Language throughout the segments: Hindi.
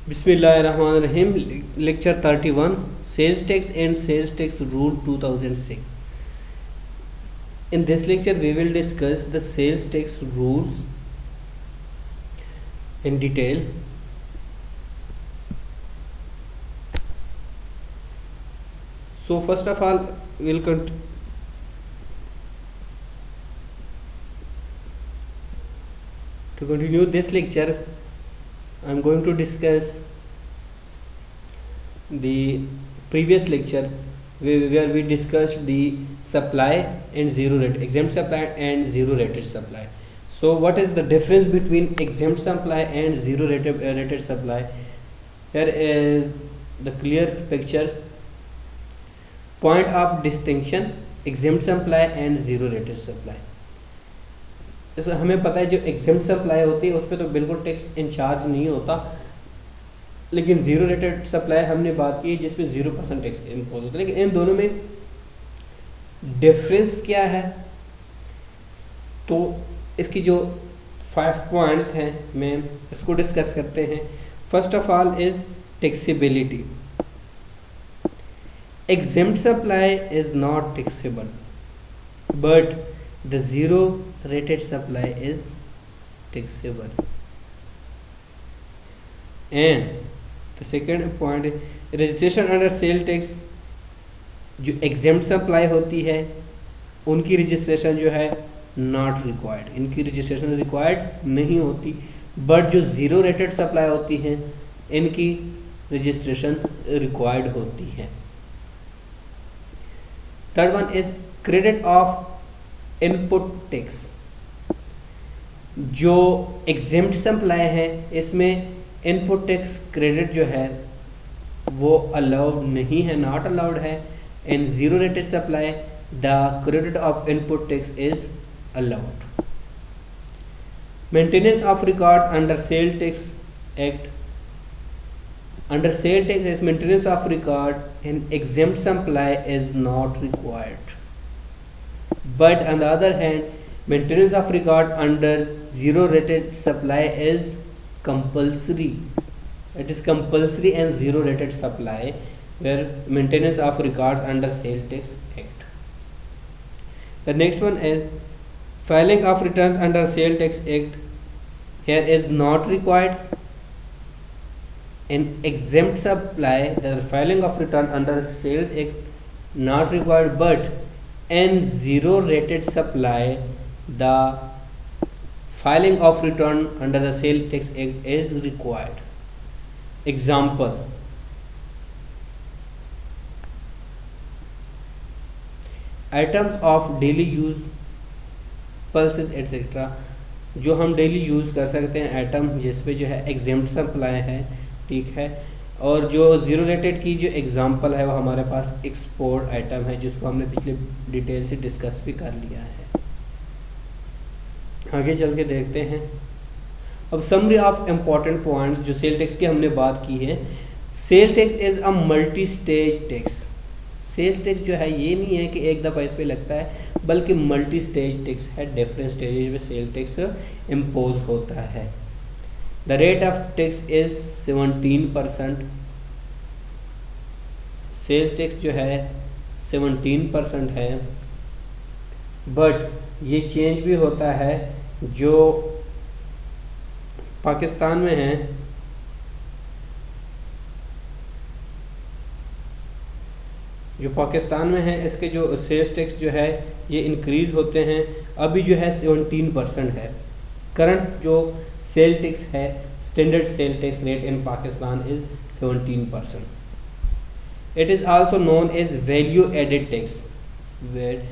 Bismillahirrahmanirrahim. Lecture 31, Sales Tax and Sales Tax Rule 2006. In this lecture we will discuss the sales tax rules in detail. So first of all we'll to continue this lecture, I am going to discuss the previous lecture where we discussed the supply and zero rate, exempt supply and zero rated supply. So what is the difference between exempt supply and zero rated supply? Here is the clear picture. Point of distinction, exempt supply and zero rated supply. जैसे हमें पता है जो एग्जेम्प्ट सप्लाई होती है उस पर तो बिल्कुल टैक्स इंचार्ज नहीं होता, लेकिन जीरो रेटेड सप्लाई हमने बात की जिसमें 0% टैक्स इम्पोज होता है। लेकिन इन दोनों में डिफरेंस क्या है, तो इसकी जो 5 पॉइंट्स हैं मैं इसको डिस्कस करते हैं। First of all is taxability. Exempt supply is not taxable but the zero rated supply is taxable. And the second point is registration under sale tax। जो exempt supply होती है उनकी रजिस्ट्रेशन जो है नॉट रिक्वायर्ड, इनकी रजिस्ट्रेशन रिक्वायर्ड नहीं होती, बट जो जीरो रेटेड सप्लाई होती है इनकी रजिस्ट्रेशन रिक्वायर्ड होती है। Third one is credit of input tax. जो एग्जेम्प्ट सप्लाई है इसमें इनपुट टैक्स क्रेडिट जो है वो अलाउड नहीं है, नॉट अलाउड है। In zero rated supply the credit of input tax is allowed. Maintenance of records under sale tax act. Under sale tax maintenance of record in exempt supply is not required, but on the other hand maintenance of record under zero rated supply is compulsory. It is compulsory and zero rated supply where maintenance of records under sale tax act. The next one is filing of returns under sale tax act. Here is not required. In exempt supply the filing of return under sales act not required, but and zero rated supply the filing of return under the sale tax act is required. Example, items of daily use, pulses etc. जो हम डेली यूज़ कर सकते हैं आइटम जिसपे जो है एग्जेम्प्ट सप्लाई है, ठीक है। और जो जीरो रेटेड की जो एग्जांपल है वो हमारे पास एक्सपोर्ट आइटम है जिसको हमने पिछले डिटेल से डिस्कस भी कर लिया है। आगे चल के देखते हैं अब समरी ऑफ इम्पॉर्टेंट पॉइंट्स जो सेल टैक्स की हमने बात की है। Sale tax is a multi stage tax. Sales tax जो है ये नहीं है कि एक दफ़ा इस पर लगता है, बल्कि मल्टी स्टेज टैक्स है, डिफरेंट स्टेज में सेल टैक्स इम्पोज होता है। The rate of tax is 17%। Sales tax जो है 17% है, बट ये चेंज भी होता है। जो पाकिस्तान में है इसके जो सेल्स टैक्स जो है ये इंक्रीज होते हैं। अभी जो है 17% है। करंट जो सेल टैक्स है, standard sale tax rate in Pakistan is 17%। It is also known as value added tax, VAT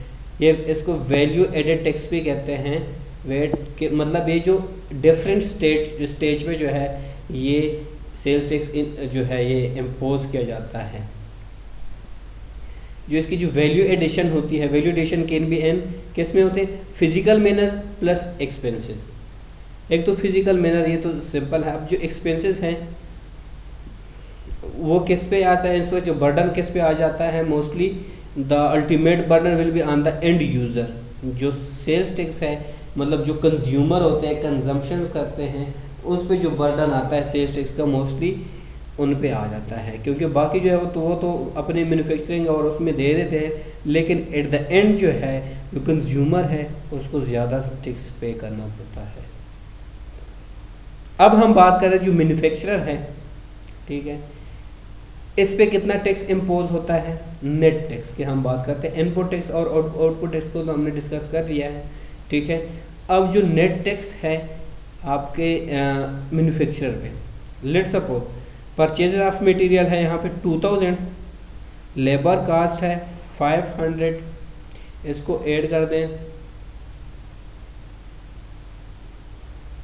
ये इसको वैल्यू एडेड टैक्स भी कहते हैं। वेट के मतलब ये जो डिफरेंट स्टेज पे जो है ये सेल्स टैक्स जो है ये इम्पोज किया जाता है। जो इसकी जो वैल्यू एडिशन होती है, value addition can be an किस में होते हैं, फिजिकल मैनर प्लस एक्सपेंसेस। एक तो फिजिकल मैनर ये तो सिंपल है। अब जो एक्सपेंसेस हैं वो किस पे आता है, इस पर जो बर्डन किस पे आ जाता है, mostly the ultimate burden will be on the end user. जो सेल्स टैक्स है मतलब जो कंज्यूमर होते हैं, कंजम्पशन करते हैं, उस पे जो बर्डन आता है सेल्स टैक्स का मोस्टली उन पे आ जाता है, क्योंकि बाकी जो है वो तो अपने मैन्युफैक्चरिंग और उसमें दे देते हैं, लेकिन एट द एंड जो है जो कंज्यूमर है उसको ज़्यादा टैक्स पे करना पड़ता है। अब हम बात करें जो मैन्युफैक्चरर है, ठीक है, इस पे कितना टैक्स इम्पोज होता है, नेट टैक्स की हम बात करते हैं। इनपुट टैक्स और आउटपुट टैक्स को तो हमने डिस्कस कर लिया है, ठीक है। अब जो नेट टैक्स है आपके मैन्युफैक्चरर पे, let suppose purchase of material है यहाँ पे 2000, लेबर कास्ट है 500, इसको ऐड कर दें,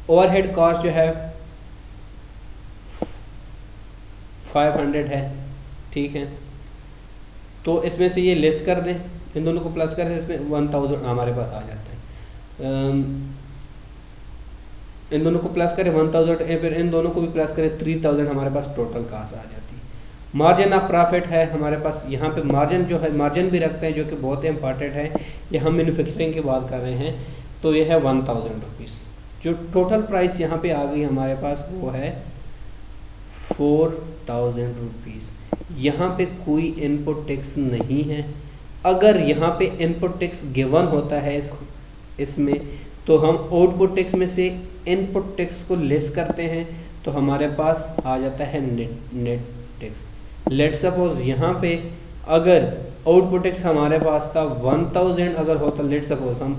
ओवरहेड कॉस्ट जो है 500 है, ठीक है। तो इसमें से ये लेस कर दें, इन दोनों को प्लस कर दें, इसमें 1000 हमारे पास आ जाता है। इन दोनों को प्लस करें 1000, फिर इन दोनों को भी प्लस करें 3000, हमारे पास टोटल कास्ट आ जाती है। मार्जिन ऑफ प्रॉफिट है हमारे पास, यहाँ पे मार्जिन जो है, मार्जिन भी रखते हैं जो कि बहुत इंपॉर्टेंट है, ये हम मैन्युफैक्चरिंग की बात कर रहे हैं, तो ये है 1000 रुपीज़। जो टोटल प्राइस यहाँ पे आ गई हमारे पास वो है 4000 रुपीज़। यहाँ पे कोई इनपुट टैक्स नहीं है। अगर यहाँ पे इनपुट टैक्स गिवन होता है इसमें, तो हम आउटपुट टैक्स में से इनपुट टैक्स को लेस करते हैं, तो हमारे पास आ जाता है नेट टैक्स। लेट सपोज यहाँ पे अगर आउटपुट टैक्स हमारे पास था 1000 अगर होता, लेट सपोज हम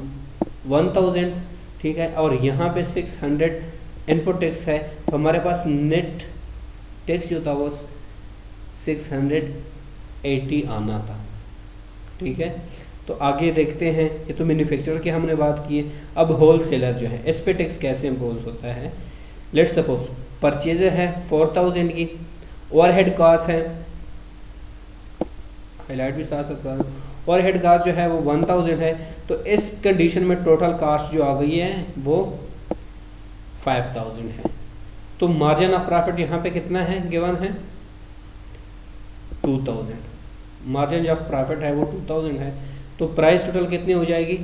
1000, ठीक है, और यहाँ पे 600 इनपुट टैक्स है, तो हमारे पास नेट टैक्स जो था वो 680 आना था, ठीक है। तो आगे देखते हैं, ये तो मैन्युफैक्चरर की हमने बात की है। अब होलसेलर जो है, इस पे टैक्स कैसे इम्पोज होता है। लेट सपोज परचेज है 4000 की, ओवरहेड कॉस्ट है, हाईलाइट भी साथ सकता है, ओवरहेड कॉस्ट जो है वो 1000 है, तो इस कंडीशन में टोटल कॉस्ट जो आ गई है वो 5000 है। तो मार्जिन ऑफ प्रॉफिट यहाँ पे कितना है, गिवन है 2000, मार्जिन ऑफ प्रॉफिट है वो 2000 है, तो प्राइस टोटल कितनी हो जाएगी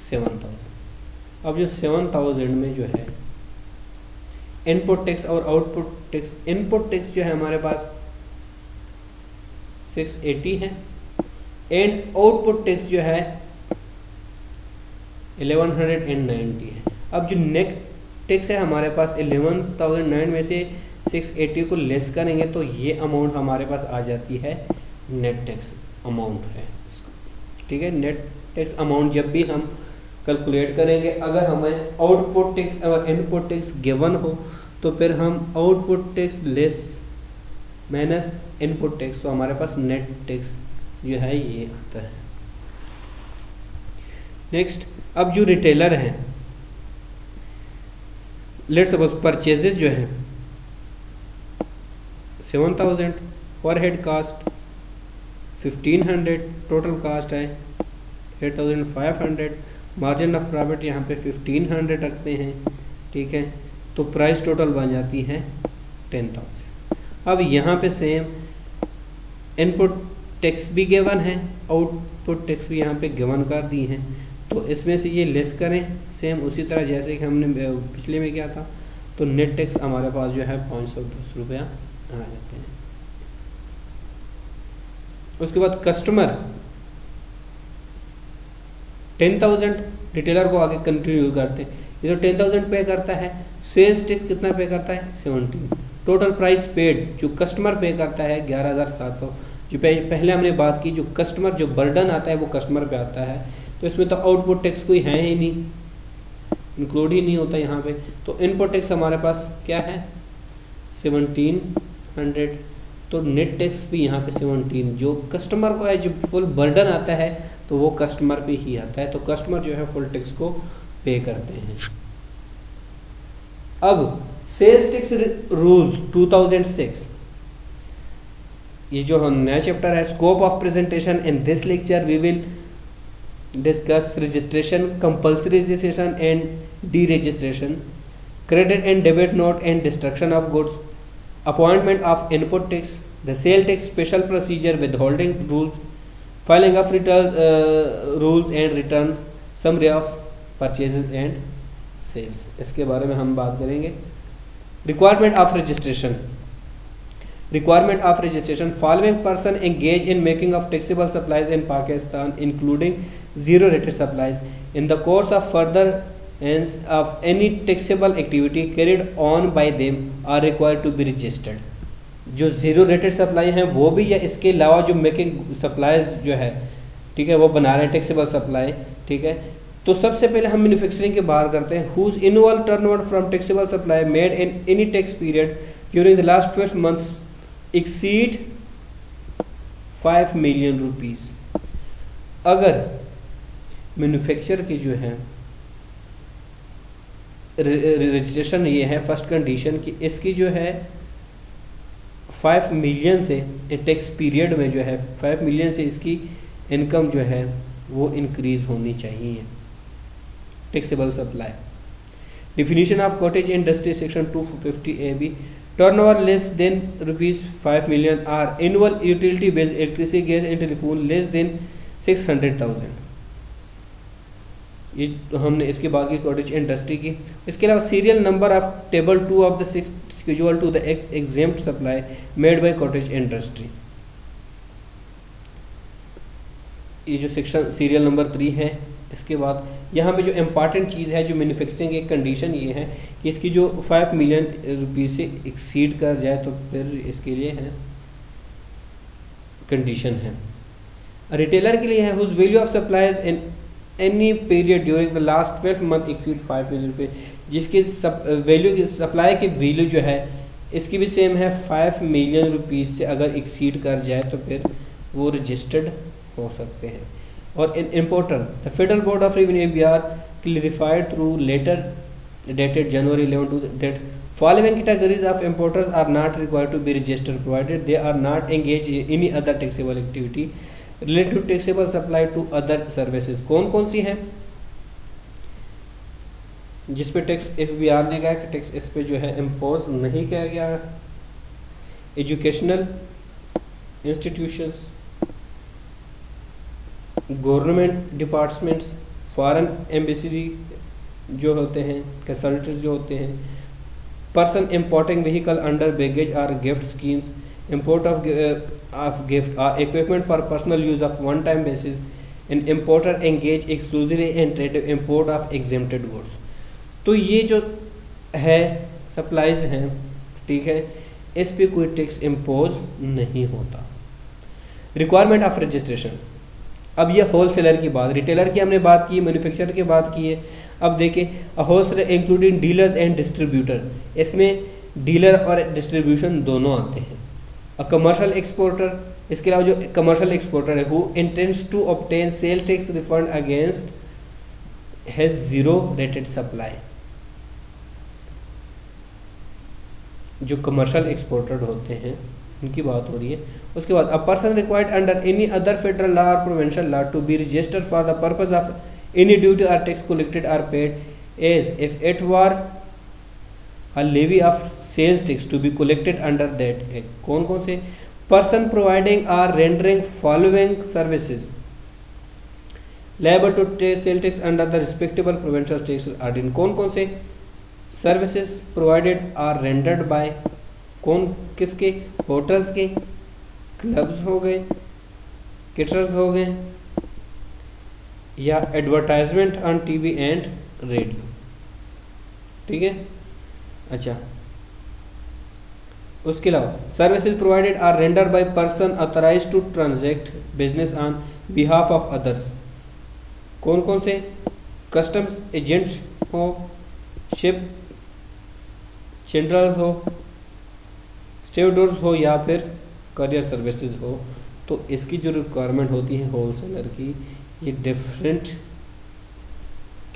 7000। अब जो 7000 में जो है इनपुट टैक्स और आउटपुट टैक्स, इनपुट टैक्स जो है हमारे पास 680 है एंड आउटपुट टैक्स जो है 1190 है। अब जो नेट टैक्स है हमारे पास 11,009 में से 680 को लेस करेंगे तो ये अमाउंट हमारे पास आ जाती है नेट टैक्स अमाउंट है, ठीक है। नेट टैक्स अमाउंट जब भी हम कैलकुलेट करेंगे, अगर हमें आउटपुट टैक्स और इनपुट टैक्स गिवन हो तो फिर हम output tax less minus input tax, तो हमारे पास नेट टैक्स जो है ये आता है। नेक्स्ट, अब जो रिटेलर हैं, लेट्स सपोज परचेजेस जो है 7000, ओवरहेड कास्ट 1500, टोटल कास्ट है 8500, मार्जिन ऑफ प्रॉफिट यहाँ पे 1500 रखते हैं, ठीक है। तो प्राइस टोटल बन जाती है 10,000। अब यहाँ पे सेम इनपुट टैक्स भी गिवन है, आउटपुट टैक्स भी यहाँ पे गिवन कर दी है, तो इसमें से ये लेस करें सेम उसी तरह जैसे कि हमने पिछले में किया था, तो नेट टैक्स हमारे पास जो है 510 रुपया आ जाते हैं। उसके बाद कस्टमर 10,000, रिटेलर को आगे कंटिन्यू करते हैं, ये तो 10,000 पे करता है, सेल्स टैक्स कितना पे करता है 17, टोटल प्राइस पेड जो कस्टमर पे करता है 11,700। जो पहले हमने बात की, जो कस्टमर जो बर्डन आता है वो कस्टमर पे आता है, तो इसमें तो आउटपुट टैक्स कोई है ही नहीं, इंक्लूड ही नहीं होता यहाँ पे। तो इनपुट टैक्स हमारे पास क्या है 1700, तो नेट टैक्स भी यहाँ पे 17, जो कस्टमर को है, जो फुल बर्डन आता है तो वो कस्टमर पे ही आता है, तो कस्टमर जो है फुल टैक्स को पे करते हैं। अब सेल्स टैक्स रूल्स 2006, ये जो हम नया चैप्टर है, scope of presentation. In this lecture we will discuss registration, compulsory registration and deregistration, credit and debit note and destruction of goods, appointment of input tax, the sale tax special procedure, withholding rules, filing of return rules and returns, summary of purchases and sales. इसके बारे में हम बात करेंगे। Requirement of registration, Requirement of registration. Following person engage in making of taxable supplies in Pakistan, including zero rated supplies, in the course of furtherance of any taxable activity carried on by them are required to be registered. जो जीरो रेटेड सप्लाई हैं वो भी, या इसके अलावा जो मेकिंग सप्लाईज जो है, ठीक है, वो बना रहे हैं टैक्सेबल सप्लाई, ठीक है। तो सबसे पहले हम मैन्युफैक्चरिंग की बात करते हैं। Whose annual turnover from taxable supply made in any tax period during the last 12 months exceed 5 million rupees. अगर मैन्युफैक्चर की जो है रजिस्ट्रेशन ये है फर्स्ट कंडीशन कि इसकी जो है 5 million से टैक्स पीरियड में जो है 5 million से इसकी इनकम जो है वो इंक्रीज होनी चाहिए। Taxable supply. Definition of cottage industry section 250 turnover less than ₹5 million or annual utility based electricity gas and telephone less than 600,000। ये तो हमने इसके बाद की कॉटेज इंडस्ट्री की। इसके अलावा serial number of table 2 of the 6 schedule to the exempt supply made by cottage industry. ये जो सेक्शन सीरियल नंबर 3 है। इसके बाद यहाँ पे जो इम्पॉर्टेंट चीज़ है जो मैन्युफैक्चरिंग की कंडीशन ये है कि इसकी जो 5 million रुपीज़ से एक्सीड कर जाए तो फिर इसके लिए है कंडीशन है। रिटेलर के लिए है whose value of supplies in any period during the last 12 month exceed 5 million रुपये, जिसकी वैल्यू की सप्लाई की वैल्यू जो है इसकी भी सेम है 5 million रुपीज़ से अगर एक्सीड कर जाए तो फिर वो रजिस्टर्ड हो सकते हैं। और इन importer the federal board of revenue ABR clarified through letter dated January 11 to date following categories of importers are not required to be registered provided they are not engage in any other taxable activity related to taxable supply to other services. कौन कौन सी हैं जिस पे टैक्स ABR ने कहा कि टैक्स इस पे जो है इम्पोज नहीं किया गया? Educational institutions, government departments, foreign embassy जो होते हैं, कंसल्टेंट जो होते हैं, person importing vehicle under baggage और gift schemes, import of gift और equipment for personal use of one time basis, and importer engage exclusively in trade import of exempted goods. तो ये जो है सप्लाईज हैं, ठीक है, इस पे कोई टैक्स इम्पोज नहीं होता। Requirement of registration. अब ये होलसेलर की बात, रिटेलर की हमने बात की, मैन्युफैक्चरर की बात की है। अब देखें wholesaler including dealers and distributor, इसमें डीलर और डिस्ट्रीब्यूशन दोनों आते हैं। अ कमर्शियल एक्सपोर्टर, इसके अलावा जो कमर्शियल एक्सपोर्टर है who intends to obtain sale tax refund against has zero rated supply. जो कमर्शियल एक्सपोर्टर होते हैं उनकी बात हो रही है। उसके बाद a person required under any other federal law और provincial law to be registered for the purpose of any duty और टैक्स कलेक्टेड और paid as if it were a levy of sales tax to be collected under that act. कौन कौन से? पर्सन प्रोवाइडिंग और rendering following services liable to sale tax under the respective provincial tax ordinance. कौन कौन से services provided are rendered by, कौन किसके? होटल्स के, क्लब्स हो गए, केटरर्स हो गए, या advertisement on TV and radio, ठीक है। अच्छा, उसके अलावा services provided are rendered by person authorised to transact business on behalf of others. कौन कौन से? कस्टम्स एजेंट्स हो, शिप सेंट्रल्स हो, स्टेवडोर्स हो, या फिर करियर सर्विसेज हो। तो इसकी जो रिक्वायरमेंट होती है होलसेलर की, ये डिफरेंट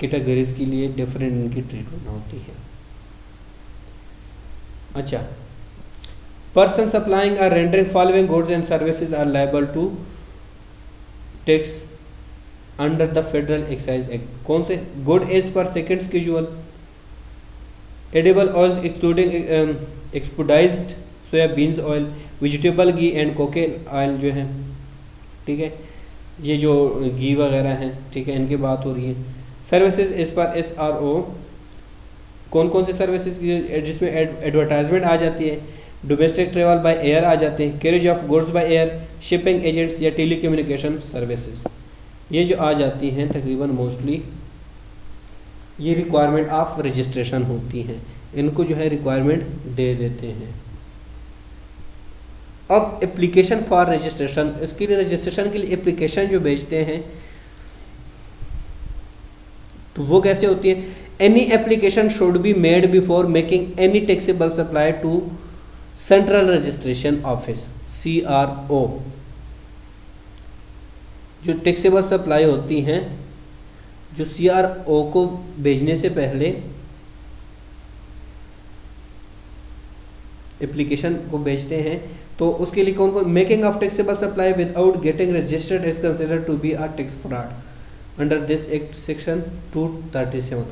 कैटेगरीज के लिए डिफरेंट इनकी ट्रीटमेंट होती है। अच्छा, पर्सन सप्लाइंग और rendering following goods and services are liable to tax under the federal excise act. कौन से? Good as per second schedule, edible oils including exportized soyabeans oil, vegetable ghee and cocaine oil जो है, ठीक है, ये जो घी वगैरह हैं, ठीक है, इनकी बात हो रही है। सर्विसेज एज पर SRO, कौन कौन से सर्विसेज जिसमें एडवर्टाइजमेंट आ जाती है? डोमेस्टिक ट्रेवल बाय एयर आ जाते हैं, carriage of goods by air, shipping agents या टेलीकम्युनिकेशन सर्विसेज, ये जो आ जाती हैं तकरीबन मोस्टली ये रिक्वायरमेंट ऑफ रजिस्ट्रेशन होती हैं, इनको जो है रिक्वायरमेंट दे देते हैं। अब एप्लीकेशन फॉर रजिस्ट्रेशन, इसके लिए रजिस्ट्रेशन के लिए एप्लीकेशन जो भेजते हैं तो वो कैसे होती है? Any application should be made before making any taxable supply to central registration office CRO। जो टैक्सेबल सप्लाई होती हैं जो CRO को भेजने से पहले एप्लीकेशन को भेजते हैं तो उसके लिए कौन कौन, making of taxable supply without getting registered is considered to be a tax fraud under this act section 237।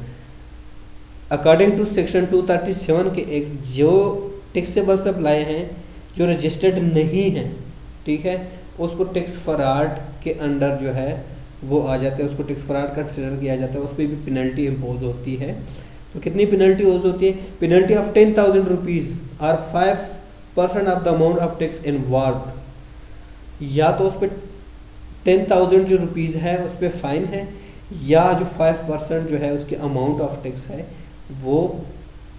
According to section 237 के एक जो टैक्सेबल सप्लाई हैं जो रजिस्टर्ड नहीं है, ठीक है, उसको टैक्स फ्रॉड के अंडर जो है वो आ जाते हैं, उसको टैक्स फ्रॉड कंसिडर किया जाता है, उस पर भी पेनल्टी इम्पोज होती है। तो कितनी पेनल्टी इम्पोज होती है? पेनल्टी ऑफ 10,000 रुपीज़ और 5% of the amount of tax involve. या तो उस पर 10,000 जो रुपीज़ है उस पर फाइन है, या जो 5% जो है उसके अमाउंट ऑफ टैक्स है वो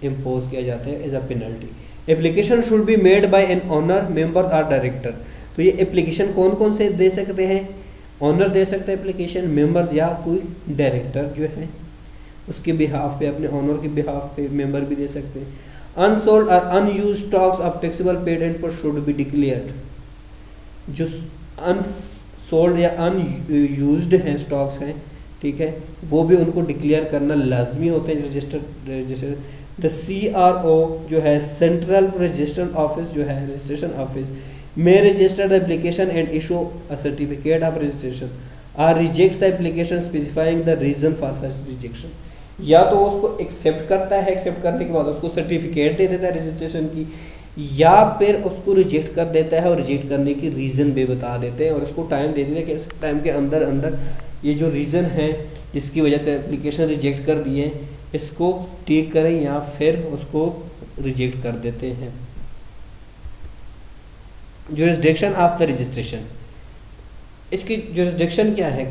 इम्पोज किया जाता है as a penalty. Application should be made by an owner, member और डायरेक्टर। तो ये एप्लीकेशन कौन कौन से दे सकते हैं? ऑनर दे सकते हैं एप्लीकेशन, मेंबर्स या कोई डायरेक्टर जो है उसके बिहाफ पे, अपने ऑनर के बिहाफ पे मेंबर भी दे सकते हैं। अनसोल्ड और unused stocks of taxable paid input should be declared. जो अनसोल्ड या अनयूज्ड हैं स्टॉक्स हैं, ठीक है, वो भी उनको डिक्लेयर करना लाजमी होता है रजिस्टर। द CRO जो है सेंट्रल रजिस्टर ऑफिस जो है registration office may register the application and issue a certificate of registration or reject the application specifying the reason for such rejection। या तो उसको एक्सेप्ट करता है, एक्सेप्ट करने के बाद उसको सर्टिफिकेट दे देता है रजिस्ट्रेशन की, या फिर उसको रिजेक्ट कर देता है और रिजेक्ट करने की रीज़न भी बता देते हैं और उसको टाइम दे देते हैं कि इस टाइम के अंदर अंदर ये जो रीज़न है जिसकी वजह से एप्लीकेशन रिजेक्ट कर दिए इसको ठीक करें या फिर उसको रिजेक्ट कर देते हैं। जुरिस्डिक्शन ऑफ द रजिस्ट्रेशन, इसकी जुरिस्डिक्शन क्या है?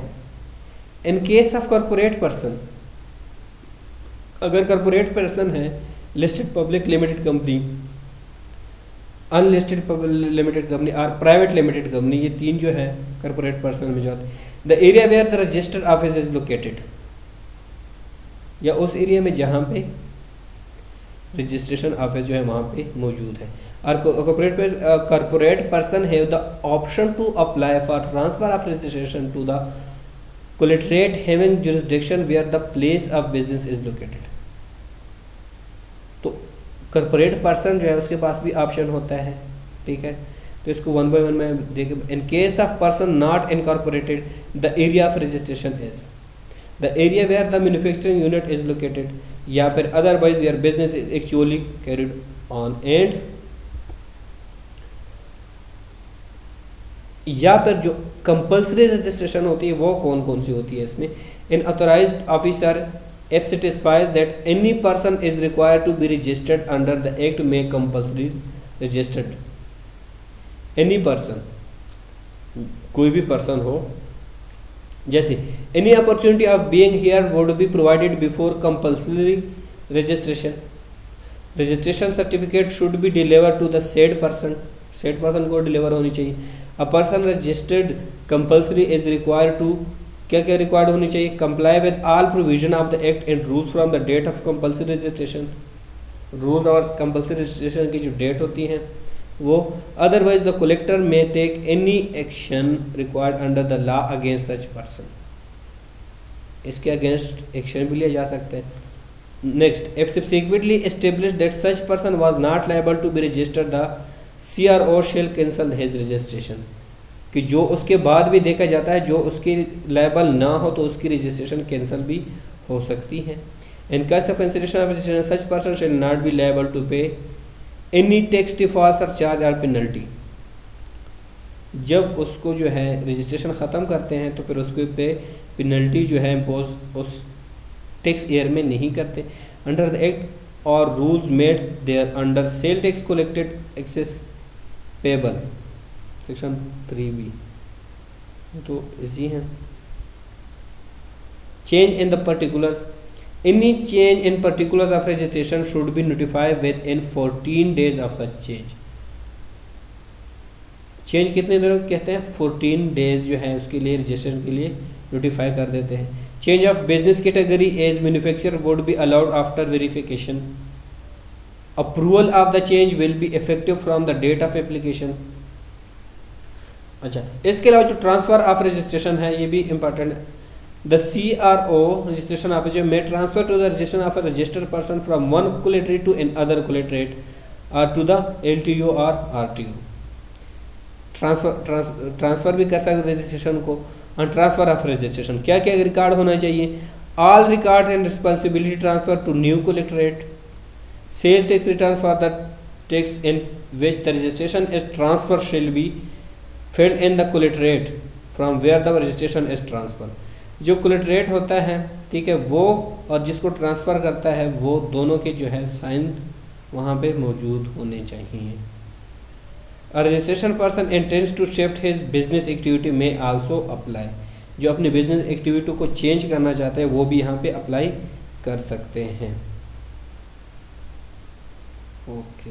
In case of corporate person, अगर कॉर्पोरेट पर्सन है, listed public limited company, unlisted limited company और प्राइवेट लिमिटेड कंपनी, ये तीन जो है कॉर्पोरेट पर्सन में जाते हैं। The area where the registered office is located, या उस एरिया में जहाँ पे रजिस्ट्रेशन ऑफिस जो है वहाँ पे मौजूद है। और corporate person have the option to apply for transfer of registration to the collectorate having jurisdiction where the place of business is located. तो कॉर्पोरेट पर्सन जो है उसके पास भी ऑप्शन होता है, ठीक है, तो इसको वन बाय वन में देखें। In case of person not incorporated the area of registration is the area where the manufacturing unit is located, या फिर otherwise where business is actually carried on and, या फिर जो कंपल्सरी रजिस्ट्रेशन होती है वो कौन कौन सी होती है इसमें? An authorised officer if satisfies that any person is required to be registered under the act may compulsory registered। Any person, कोई भी पर्सन हो, जैसे any opportunity of being hear would be provided before compulsory registration. Registration certificate should be deliver to the said person, said person को डिलीवर होनी चाहिए। A person registered compulsory is required to, क्या क्या रिक्वायर्ड होनी चाहिए? Comply with all provision of the act and rules from the date of compulsory registration, rules और कंपल्सरी रजिस्ट्रेशन की जो डेट होती है वो। Otherwise the collector may take any action required under the law against such person, इसके अगेंस्ट एक्शन भी लिया जा सकता है। Next, if subsequently establish that such person was not liable to be registered the CRO shall cancel his registration, कि जो उसके बाद भी देखा जाता है जो उसकी लायबल ना हो तो उसकी रजिस्ट्रेशन कैंसिल भी हो सकती है। In case of cancellation of registration such person shall not be liable to pay any tax default और चार्ज और पेनल्टी। जब उसको जो है रजिस्ट्रेशन ख़त्म करते हैं तो फिर उसके पे पेनल्टी जो है इम्पोज उस टैक्स ईयर में नहीं करते। अंडर द एक्ट और rules made there under sale tax collected excess payable section 3B तो इजी है। Change in the particulars, any change in particulars of registration should be notified within 14 days of such change. Change कितने दिनों कहते हैं 14 डेज जो है उसके लिए रजिस्ट्रेशन के लिए नोटिफाई कर देते हैं। Change of business category as manufacturer would be allowed after verification. Approval of the change will be effective from the date of application. अच्छा, इसके अलावा जो ट्रांसफर ऑफ रजिस्ट्रेशन है ये भी इंपॉर्टेंट है। The CRO registration officer may transfer to the registration of a registered person from one collatorate to another collatorate or to the LTO or RTO। Transfer भी कर सकते रजिस्ट्रेशन को। और ट्रांसफर ऑफ रजिस्ट्रेशन क्या क्या रिकॉर्ड होना चाहिए? All records and responsibility transfer to new collectorate. Sales tax return for the tax in which the registration is transfer shall be filed in the collectorate from where the registration is transfer. जो कलेक्टरेट होता है, ठीक है, वो और जिसको ट्रांसफ़र करता है वो दोनों के जो है साइन वहाँ पे मौजूद होने चाहिए। A registration person intends to shift his business activity में आल्सो अप्लाई। जो अपनी बिजनेस एक्टिविटी को चेंज करना चाहते हैं वो भी यहाँ पे अप्लाई कर सकते हैं। ओके।